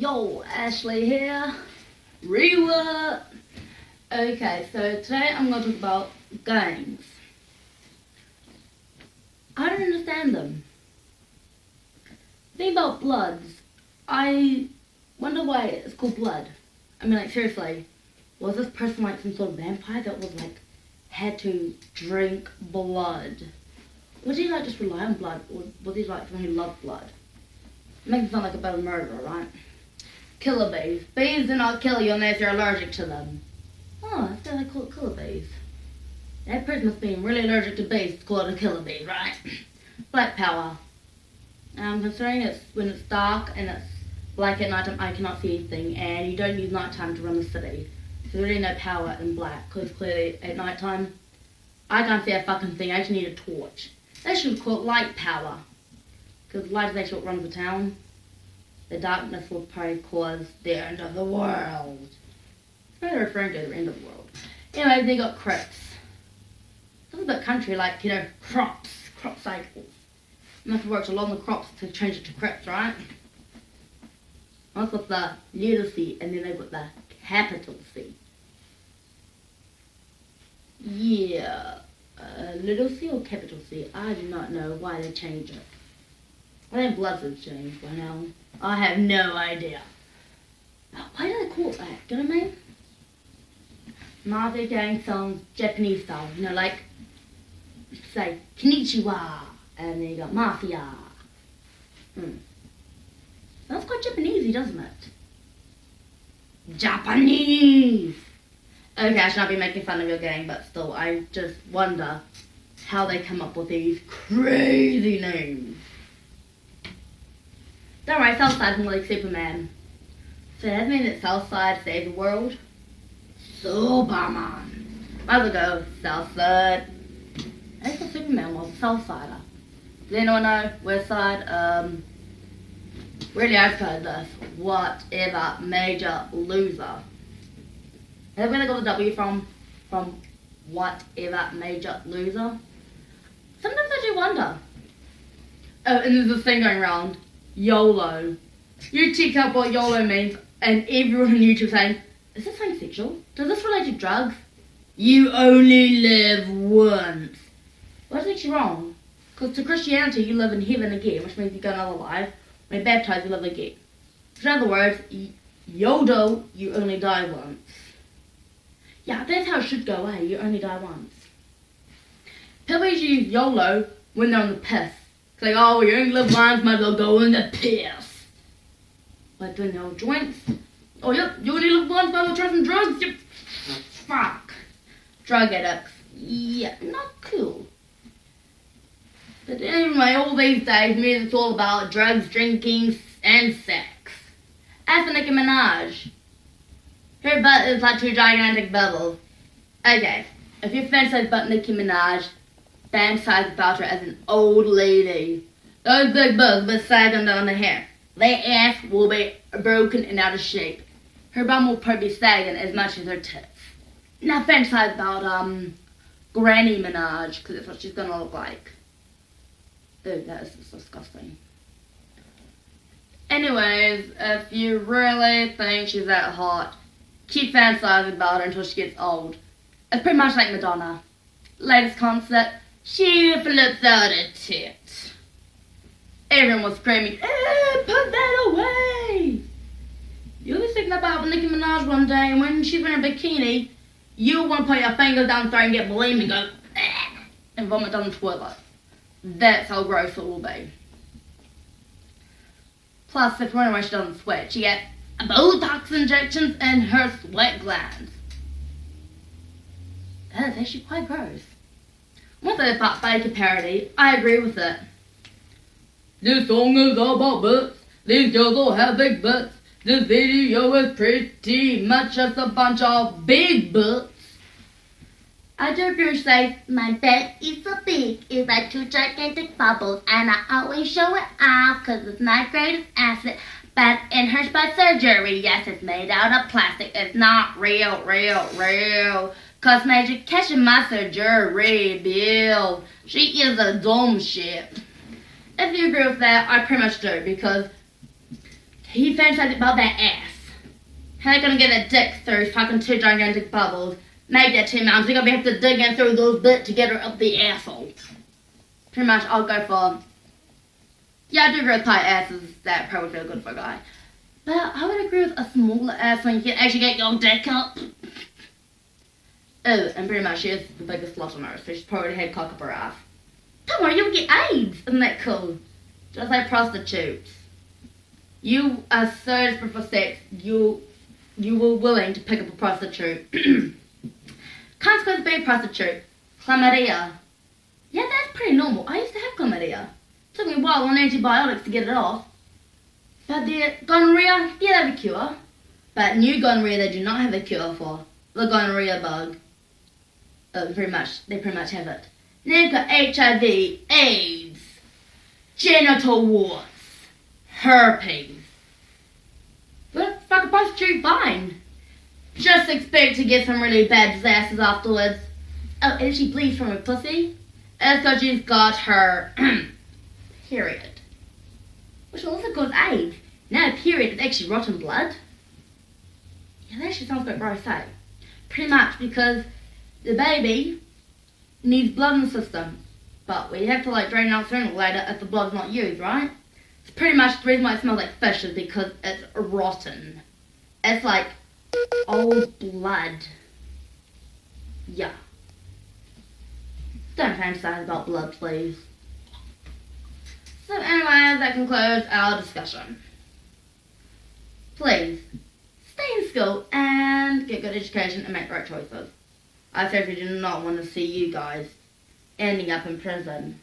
Yo, Ashley here. Rework. Okay, so today I'm going to talk about gangs. I don't understand them. The thing about bloods, I wonder why it's called blood. I mean, like, seriously, was this person like some sort of vampire that was like, had to drink blood? Was he like just rely on blood, or was he like someone who loved blood? It makes it sound like a bit of murderer, right? Killer bees. Bees do not kill you unless you're allergic to them. Oh, that's why they call it killer bees. That person must be really allergic to bees to call it a killer bee, right? Black power. Considering it's when it's dark and it's black at night time, I cannot see anything, and you don't use nighttime to run the city. So there's really no power in black, because clearly at nighttime, I can't see a fucking thing. I just need a torch. They should call it light power, because light is actually what runs the town. The darkness will probably cause the end of the world. They're referring to the end of the world. Anyway, they got crops. It's a bit country, like, crop cycles. You must have worked along the crops to change it to crops, right? I've got the little C, and then they've got the capital C. Yeah, little C or capital C? I do not know why they changed it. I think bloods have changed by now. I have no idea. Why do they call it that? Do you know what I mean? Mafia gang sounds Japanese style. Like, say, konnichiwa, and then you got mafia. Sounds quite Japanesey, doesn't it? Japanese! Okay, I should not be making fun of your gang, but still, I just wonder how they come up with these crazy names. Don't worry, Southside's more like Superman. So does that mean that Southside saved the world? Superman. Might as well go Southside. That's what Superman was, a Southsider. Does anyone know West Side? Really, I've heard this. Whatever major loser. That's where they got the W from whatever major loser. Sometimes I do wonder. Oh, and there's this thing going around. YOLO. You check out what YOLO means, and everyone on YouTube saying, is this something sexual? Does this relate to drugs? You only live once. What's actually wrong? Because to Christianity, you live in heaven again, which means you go another life. When you're baptized, you live again. In other words, yodo, you only die once. Yeah, that's how it should go, eh? You only die once. People usually use YOLO when they're on the piss. It's like, oh, you only live once, might as well go in the piss. Like doing the old joints. Oh, yep, you only live once, might as well try some drugs. Yep. Fuck. Drug addicts. Yeah, not cool. But anyway, all these days, music's all about drugs, drinking, and sex. As for Nicki Manaj, her butt is like two gigantic bubbles. Okay, if you fantasize about Nicki Manaj, fantasize about her as an old lady. Those big butts will be sagging down the hair. Their ass will be broken and out of shape. Her bum will probably be sagging as much as her tits. Now fantasize about Granny Manaj, because that's what she's gonna look like. Ew, that is just disgusting. Anyways, if you really think she's that hot, keep fantasizing about her until she gets old. It's pretty much like Madonna. Latest concert, she flips out a tit. Everyone was screaming, put that away! You'll be thinking about Nicki Minaj one day, and when she's wearing a bikini, you'll want to put your fingers down there and get bulimic and go, and vomit down the toilet. That's how gross it will be. Plus, if when she doesn't sweat, she gets Botox injections in her sweat glands. That is actually quite gross. Once I thought fake a parody, I agree with it. This song is all about butts. These girls all have big butts. This video is pretty much just a bunch of big butts. I do agree with say, my butt is so big, it's like two gigantic bubbles, and I always show it off because it's my greatest asset. But it hurts by surgery. Yes, it's made out of plastic. It's not real. Cause magic catching my surgery, Bill. She is a dumb shit. If you agree with that, I pretty much do, because he fantasized about that ass. How are they gonna get that dick through fucking 2 gigantic bubbles? Make that 10 mounds. We're gonna have to dig in through those bits to get her up the asshole. Pretty much, I'll go for. Yeah, I do agree with tight asses. That probably feel good for a guy. But I would agree with a smaller ass when you can actually get your dick up. Oh, and pretty much she is the biggest slut on earth, so she's probably had cock up her ass. Don't worry, you'll get AIDS. Isn't that cool? Just like prostitutes. You are so desperate for sex, you were willing to pick up a prostitute. Consequences being a prostitute. Chlamydia. Yeah, that's pretty normal. I used to have chlamydia. Took me a while on antibiotics to get it off. But the gonorrhea, yeah, they have a cure. But new gonorrhea they do not have a cure for. The gonorrhea bug. They pretty much have it. Then you've got HIV, AIDS, genital warts, herpes. But fuck a prostitute, fine. Just expect to get some really bad disasters afterwards. Oh, and she bleeds from her pussy. It's because she's got her period. Which will also cause AIDS. Now a period is actually rotten blood. Yeah, that actually sounds a bit gross, eh? Pretty much because the baby needs blood in the system. But we have to drain out sooner or later if the blood's not used, right? It's pretty much the reason why it smells like fish is because it's rotten. It's like old blood. Yeah. Don't fantasize about blood, please. So anyway, that concludes our discussion. Please, stay in school and get good education and make the right choices. I certainly do not want to see you guys ending up in prison.